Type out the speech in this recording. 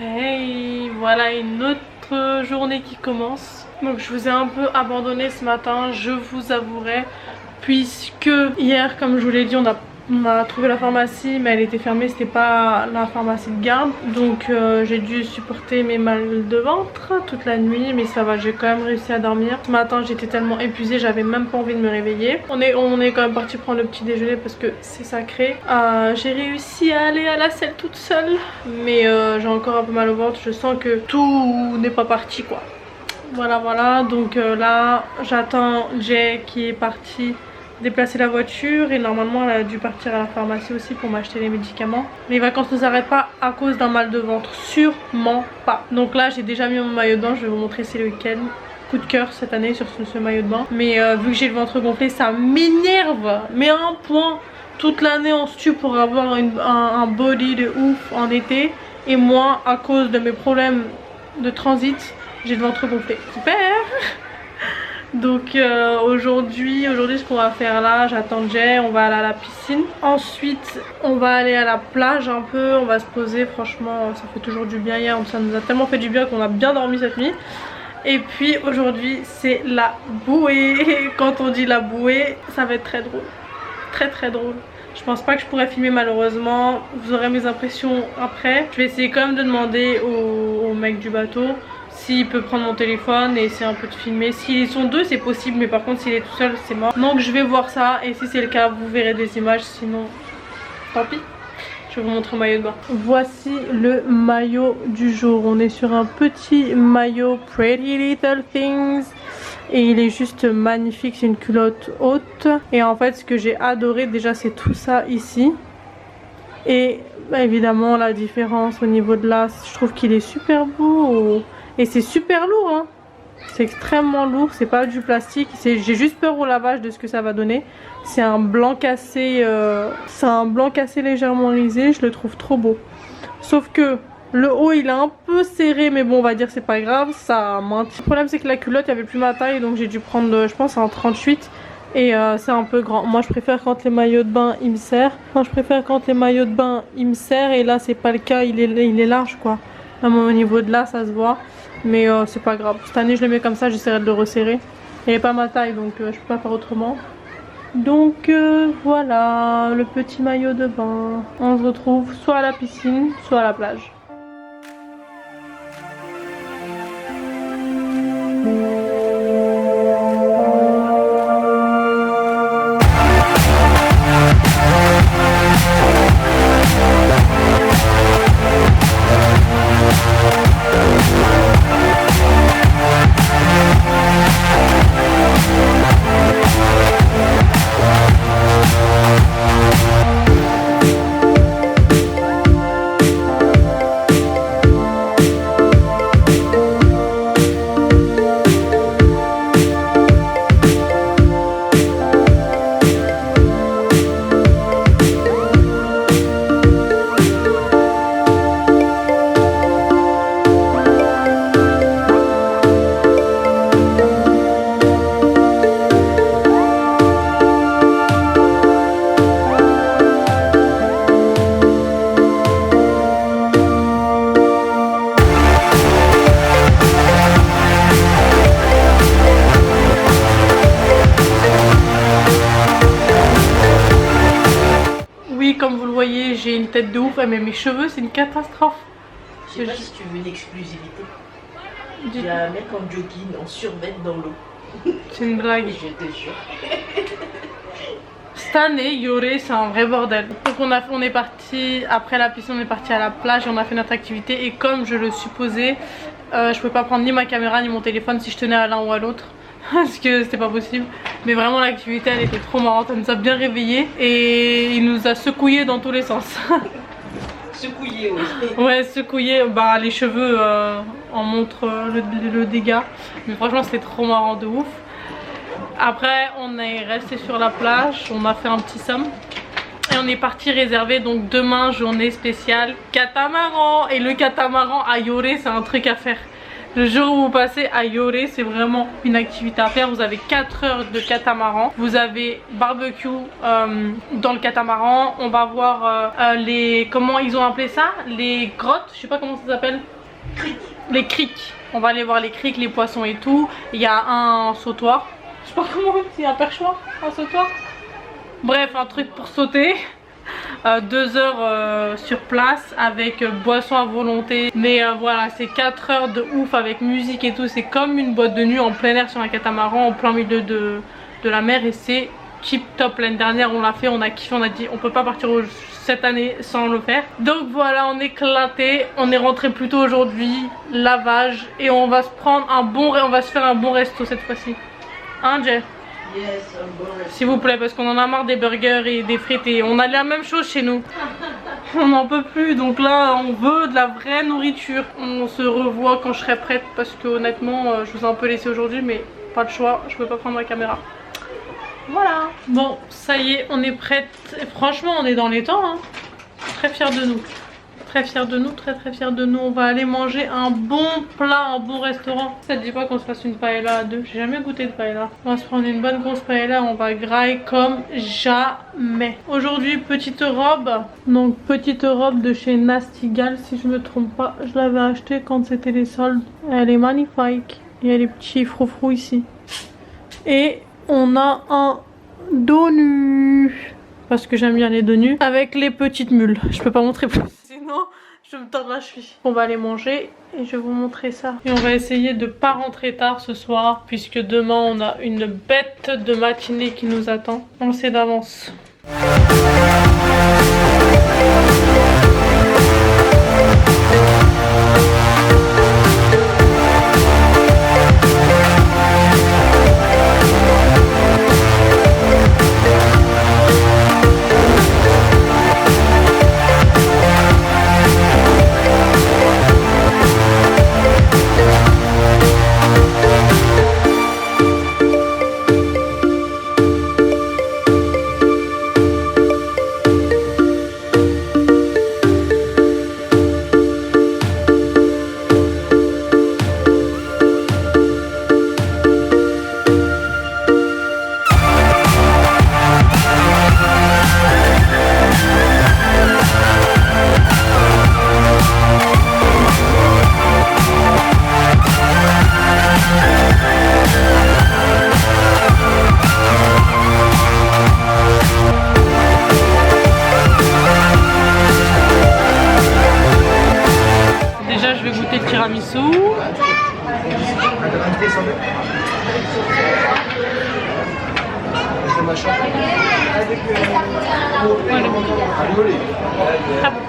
Hey, voilà une autre journée qui commence. Donc je vous ai un peu abandonné ce matin, je vous avouerai, puisque hier, comme je vous l'ai dit, on a trouvé la pharmacie mais elle était fermée, c'était pas la pharmacie de garde. Donc j'ai dû supporter mes mal de ventre toute la nuit, mais ça va, j'ai quand même réussi à dormir. Ce matin j'étais tellement épuisée, j'avais même pas envie de me réveiller. On est quand même parti prendre le petit déjeuner parce que c'est sacré. J'ai réussi à aller à la selle toute seule, mais j'ai encore un peu mal au ventre, je sens que tout n'est pas parti quoi. Voilà, donc là j'attends Jay qui est parti déplacer la voiture et normalement elle a dû partir à la pharmacie aussi pour m'acheter les médicaments. Les vacances ne s'arrêtent pas à cause d'un mal de ventre, sûrement pas. Donc là j'ai déjà mis mon maillot de bain, je vais vous montrer c'est lequel. Coup de cœur cette année sur ce maillot de bain. Mais vu que j'ai le ventre gonflé ça m'énerve, mais à un point. Toute l'année on se tue pour avoir un body de ouf en été. Et moi à cause de mes problèmes de transit, j'ai le ventre gonflé. Super. Donc aujourd'hui ce qu'on va faire là, j'attends Jay, on va aller à la piscine. Ensuite on va aller à la plage un peu, on va se poser, franchement ça fait toujours du bien. Hier ça nous a tellement fait du bien qu'on a bien dormi cette nuit. Et puis aujourd'hui c'est la bouée. Quand on dit la bouée, ça va être très drôle. Très drôle. Je pense pas que je pourrais filmer malheureusement, vous aurez mes impressions après. Je vais essayer quand même de demander au mec du bateau s'il peut prendre mon téléphone et essayer un peu de filmer. S'ils sont deux c'est possible, mais par contre s'il est tout seul c'est mort. Donc je vais voir ça et si c'est le cas vous verrez des images, sinon tant pis. Je vais vous montrer le maillot de bain. Voici le maillot du jour. On est sur un petit maillot Pretty Little Things. Et il est juste magnifique, c'est une culotte haute. Et en fait ce que j'ai adoré déjà c'est tout ça ici. Et bah, évidemment la différence au niveau de l'as, je trouve qu'il est super beau. Et c'est super lourd hein. C'est extrêmement lourd, c'est pas du plastique. J'ai juste peur au lavage de ce que ça va donner. C'est un blanc cassé, légèrement lisé, je le trouve trop beau. Sauf que le haut il est un peu serré, mais bon on va dire c'est pas grave, ça maintient. Le problème c'est que la culotte il n'y avait plus ma taille, donc j'ai dû prendre je pense un 38. Et c'est un peu grand. Moi je préfère quand les maillots de bain ils me serrent. Et là c'est pas le cas, il est large quoi. Là, au niveau de là ça se voit. Mais c'est pas grave. Cette année je le mets comme ça, j'essaierai de le resserrer. Il n'est pas ma taille donc je peux pas faire autrement. Donc voilà le petit maillot de bain. On se retrouve soit à la piscine, soit à la plage. Comme vous le voyez, j'ai une tête de ouf, mais mes cheveux c'est une catastrophe. Je sais pas si tu veux une exclusivité. Il y a un mec en jogging, en survêt dans l'eau. C'est une blague. Je te jure. Cette année, Yoré, c'est un vrai bordel. Donc on est parti, après la piscine, on est parti à la plage et on a fait notre activité. Et comme je le supposais, je pouvais pas prendre ni ma caméra ni mon téléphone si je tenais à l'un ou à l'autre. Parce que c'était pas possible. Mais vraiment l'activité elle était trop marrante, elle nous a bien réveillés et il nous a secouillés dans tous les sens. Secouillé aussi. Ouais, secouillé, bah les cheveux en montrent le dégât. Mais franchement c'était trop marrant de ouf. Après on est resté sur la plage, on a fait un petit somme. Et on est parti réserver donc demain journée spéciale catamaran. Et le catamaran à Yoré c'est un truc à faire. Le jour où vous passez à Yoré, c'est vraiment une activité à faire. Vous avez 4 heures de catamaran. Vous avez barbecue dans le catamaran. On va voir les... Comment ils ont appelé ça? Les grottes, je sais pas comment ça s'appelle. Les criques. On va aller voir les criques, les poissons et tout. Il y a un sautoir. Je sais pas comment, c'est un perchoir, un sautoir. Bref, un truc pour sauter. 2 heures sur place avec boisson à volonté. Mais voilà, c'est 4 heures de ouf avec musique et tout. C'est comme une boîte de nuit en plein air sur un catamaran en plein milieu de la mer. Et c'est tip top. L'année dernière on l'a fait, on a kiffé, on a dit on peut pas partir cette année sans le faire. Donc voilà, on est éclaté. On est rentré plus tôt aujourd'hui. Lavage. Et on va se prendre un bon... On va se faire un bon resto cette fois-ci. Hein Jay? Yes, s'il vous plaît, parce qu'on en a marre des burgers et des frites et on a la même chose chez nous. On n'en peut plus, donc là on veut de la vraie nourriture. On se revoit quand je serai prête parce que honnêtement je vous ai un peu laissé aujourd'hui mais pas le choix, je peux pas prendre ma caméra. Voilà. Bon, ça y est, on est prête. Et franchement on est dans les temps hein. Très fière de nous. Très fière de nous, très fière de nous. On va aller manger un bon plat, un bon restaurant. Ça te dit pas qu'on se fasse une paella à deux? J'ai jamais goûté de paella. On va se prendre une bonne grosse paella, on va grailler comme jamais. Aujourd'hui petite robe. Donc petite robe de chez Nastigal si je me trompe pas. Je l'avais achetée quand c'était les soldes. Elle est magnifique. Il y a les petits froufrous ici. Et on a un dos nu. Parce que j'aime bien les dos nus. Avec les petites mules. Je peux pas montrer plus. Sinon, je me tords la cheville. On va aller manger et je vais vous montrer ça. Et on va essayer de pas rentrer tard ce soir. Puisque demain, on a une bête de matinée qui nous attend. On le sait d'avance. tiramisu. Voilà. Très bon.